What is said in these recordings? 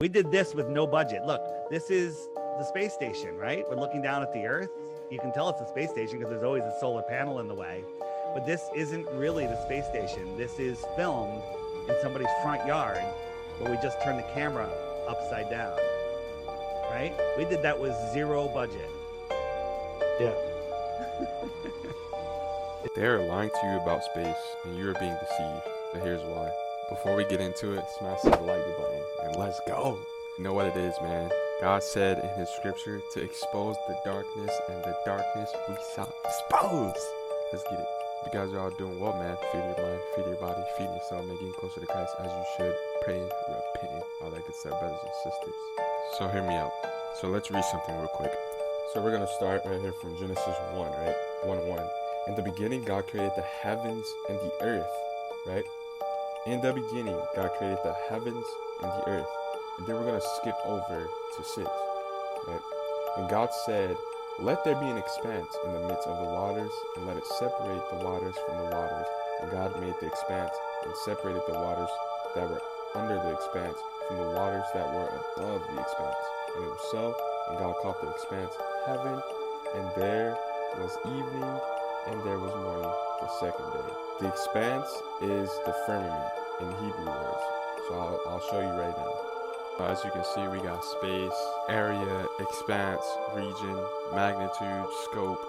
We did this with no budget. Look, this is the space station, right? We're looking down at the Earth. You can tell it's a space station because there's always a solar panel in the way. But this isn't really the space station. This is filmed in somebody's front yard where we just turn the camera upside down, right? We did that with zero budget. Yeah. They're lying to you about space and you're being deceived. But here's why. Before we get into it, smash the like button and let's go. You know what it is, man. God said in his scripture to expose the darkness, and the darkness we shall expose. Let's get it. You guys are all doing well, man. Feed your mind, feed your body, feed your soul, making closer to Christ as you should. Praying, repenting, all that good stuff, brothers and sisters. So hear me out. So let's read something real quick. So we're going to start right here from Genesis 1, right? 1:1. In the beginning, God created the heavens and the earth, right? In the beginning, God created the heavens and the earth. And then we're going to skip over to 6, right? And God said, let there be an expanse in the midst of the waters, and let it separate the waters from the waters. And God made the expanse and separated the waters that were under the expanse from the waters that were above the expanse. And it was so, and God called the expanse heaven, and there was evening, and there was morning the second day. The expanse is the firmament in Hebrew words. So I'll show you right now. As you can see, we got space, area, expanse, region, magnitude, scope,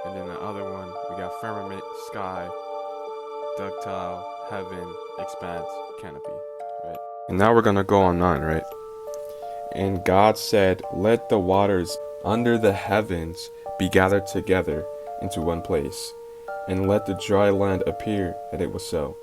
and then the other one, we got firmament, sky, ductile, heaven, expanse, canopy, right? And now we're gonna go on 9, right? And God said, let the waters under the heavens be gathered together into one place, and let the dry land appear, and it was so.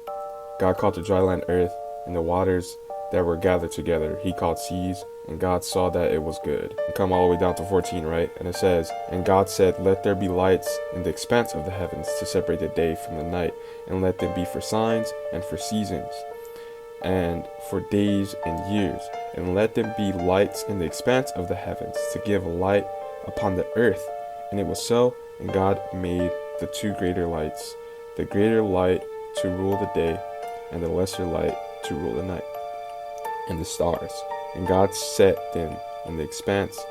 God called the dry land earth, and the waters that were gathered together he called seas, and God saw that it was good. And come all the way down to 14, right? And it says, and God said, let there be lights in the expanse of the heavens to separate the day from the night, and let them be for signs and for seasons and for days and years, and let them be lights in the expanse of the heavens to give light upon the earth. And it was so. And God made the 2 greater lights, the greater light to rule the day, and the lesser light to rule the night, and the stars. And God set them in the expanse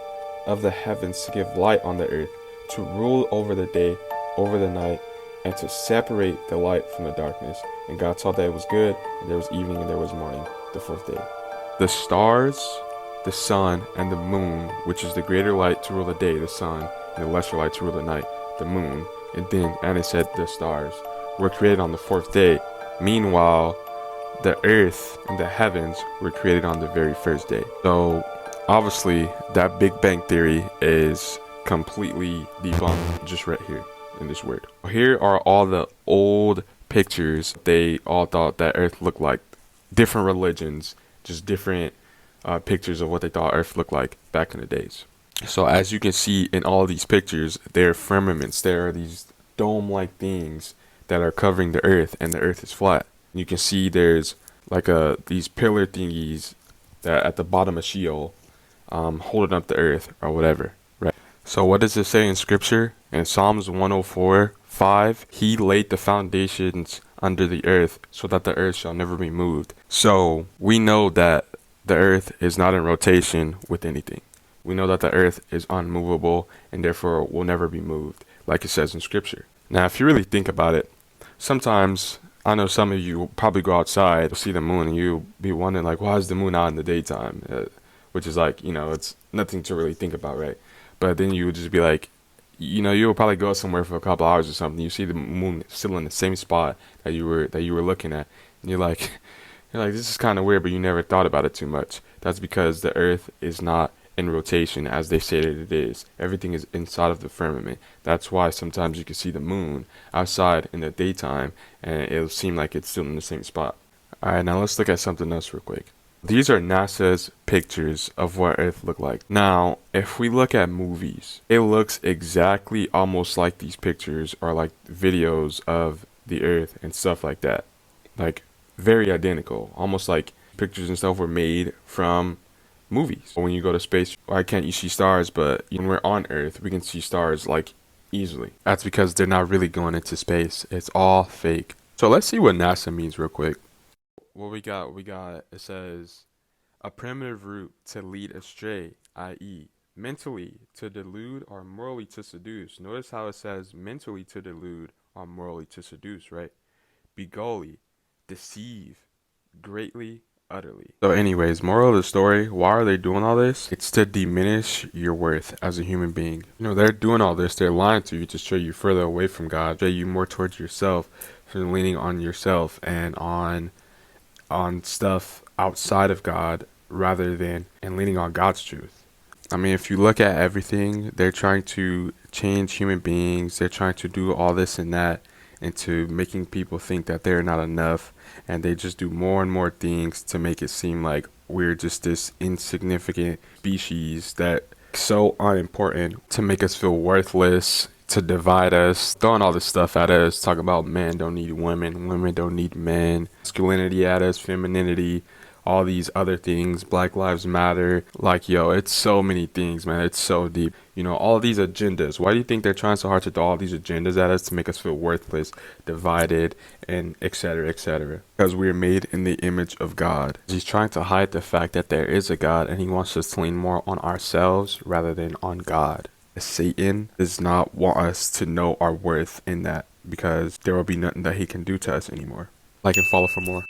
of the heavens to give light on the earth, to rule over the day, over the night, and to separate the light from the darkness. And God saw that it was good, and there was evening, and there was morning, the 4th day. The stars, the sun, and the moon, which is the greater light to rule the day, the sun, and the lesser light to rule the night, the moon, and it said the stars, were created on the 4th day. Meanwhile, the earth and the heavens were created on the very first day. So obviously that Big Bang Theory is completely debunked just right here in this word. Here are all the old pictures they all thought that earth looked like. Different religions, just different pictures of what they thought earth looked like back in the days. So as you can see in all these pictures, there are firmaments. There are these dome-like things that are covering the earth, and the earth is flat. You can see there's like these pillar thingies that at the bottom of Sheol, holding up the earth or whatever, right? So what does it say in scripture? In Psalms 104:5, he laid the foundations under the earth so that the earth shall never be moved. So we know that the earth is not in rotation with anything. We know that the earth is unmovable and therefore will never be moved, like it says in scripture. Now, if you really think about it, sometimes I know some of you will probably go outside, see the moon, and you'll be wondering, like, why is the moon out in the daytime? Which is like, it's nothing to really think about, right? But then you would just be like, you'll probably go somewhere for a couple hours or something. You see the moon still in the same spot that you were looking at, and you're like, this is kind of weird, but you never thought about it too much. That's because the earth is not in rotation as they say that it is. Everything is inside of the firmament. That's why sometimes you can see the moon outside in the daytime and it'll seem like it's still in the same spot. Alright, now let's look at something else real quick. These are NASA's pictures of what Earth looked like. Now, if we look at movies, it looks exactly almost like these pictures are like videos of the Earth and stuff like that. Like, very identical. Almost like pictures and stuff were made from movies. When you go to space, why can't you see stars? But when we're on Earth, we can see stars like easily. That's because they're not really going into space. It's all fake. So let's see what NASA means real quick. What we got, it says A primitive root to lead astray, i.e., mentally to delude or morally to seduce. Notice how it says mentally to delude or morally to seduce, right? Begoli, deceive, greatly, utterly. So anyways, moral of the story, why are they doing all this? It's to diminish your worth as a human being. They're doing all this, they're lying to you to stray you further away from God, stray you more towards yourself, from leaning on yourself and on stuff outside of God rather than and leaning on God's truth. I mean, if you look at everything, they're trying to change human beings, they're trying to do all this and that into making people think that they're not enough, and they just do more and more things to make it seem like we're just this insignificant species that so unimportant, to make us feel worthless, to divide us, throwing all this stuff at us, talking about men don't need women, women don't need men, masculinity at us, femininity, all these other things, Black Lives Matter. Like, yo, it's so many things, man. It's so deep. All these agendas. Why do you think they're trying so hard to throw all these agendas at us to make us feel worthless, divided, and etc., etc.? Because we're made in the image of God. He's trying to hide the fact that there is a God, and he wants us to lean more on ourselves rather than on God. Satan does not want us to know our worth in that, because there will be nothing that he can do to us anymore. Like and follow for more.